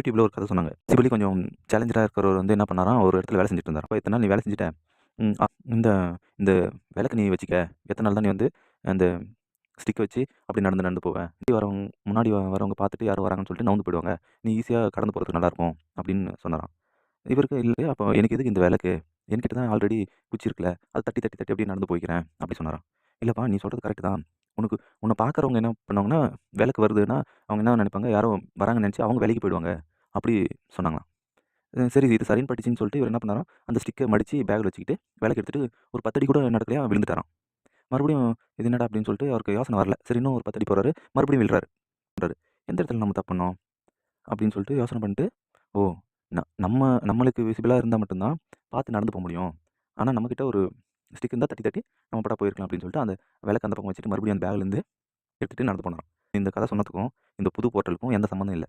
யூடியூப்ல ஒரு கதை சொன்னாங்க. சிபிலி கொஞ்சம் சேலஞ்சரா இருக்கிறவர் என்ன பண்ணாராம், ஒரு இடத்துல வேலை செஞ்சுட்டு இருந்தாராம். "அப்ப இத்தன நாள் நீ வேலை செஞ்சுட்ட. ம் அ இந்த இந்த விளக்க நீ வச்சுக்க. எத்தன நாள் தான் நீ அந்த ஸ்டிக்க வச்சு அப்படி நடந்து நடந்து போவ. முன்னாடி வரவங்க பார்த்துட்டு யாரோ வராங்கன்னு சொல்லிட்டு நவுந்து போயிடுவாங்க. நீ ஈஸியா கடந்து போறதுக்கு நல்லாயிருக்கும்." அப்படின்னு சொன்னாராம். இவருக்கு இல்ல அப்போ எனக்கு எதுக்கு இந்த விளக்கு? என்கிட்ட தான் ஆல்ரெடி குச்சி இருக்குல்ல. அத தட்டி, தட்டி, தட்டி அப்படியே நடந்து போய்க்கிறேன் அப்படி சொன்னாராம். இல்லப்பா நீ சொல்றது கரெக்ட் தான். உன்ன பார்க்குறவங்க என்ன பண்ணுவாங்கன்னா, விளக்கு வருதுன்னா, அவங்க என்ன நினைப்பாங்க, யாரோ வராங்கன்னு நினைச்சு அவங்க விலகி போயிடுவாங்க. அப்படி சொன்னாங்களாம். சரி இது சரின்னு பட்டுச்சுன்னு சொல்லிட்டு இவர் என்ன பண்ணாராம், அந்த ஸ்டிக்க மடிச்சு பேக்ல வச்சுக்கிட்டு, விளக்கு எடுத்துட்டு ஒரு 10 அடி கூட நடக்கலையா விழுந்துட்டாராம். மறுபடியும் இது என்னடா அப்படின்னு சொல்லிட்டு அவருக்கு யோசனை வரல. சரி இன்னும் ஒரு 10 அடி போறாரு. மறுபடியும் விழுறாரு. எந்த இடத்துல நம்ம தப்பு பண்ணோம்? அப்படின்னு சொல்லிட்டு யோசனை பண்ணிட்டு, ஓ! நம்மளுக்கு விசிபிளா இருந்தா மட்டும் தான் பார்த்து நடந்து போ முடியும். ஆனா நம்மகிட்ட ஒரு ஸ்டிக் இருந்தா தட்டி, தட்டி நம்ம பாட்டா போயிருக்கலாம் அப்படின்னு சொல்லிட்டு, அந்த விளக்க அந்த பக்கம் வச்சுட்டு மறுபடியும் அந்த பேக்லேருந்து எடுத்துட்டு நடந்து போனாராம். இந்த கதை சொன்னதுக்கும், இந்த புது போர்ட்டலுக்கும் எந்த சம்மந்தம் இல்ல.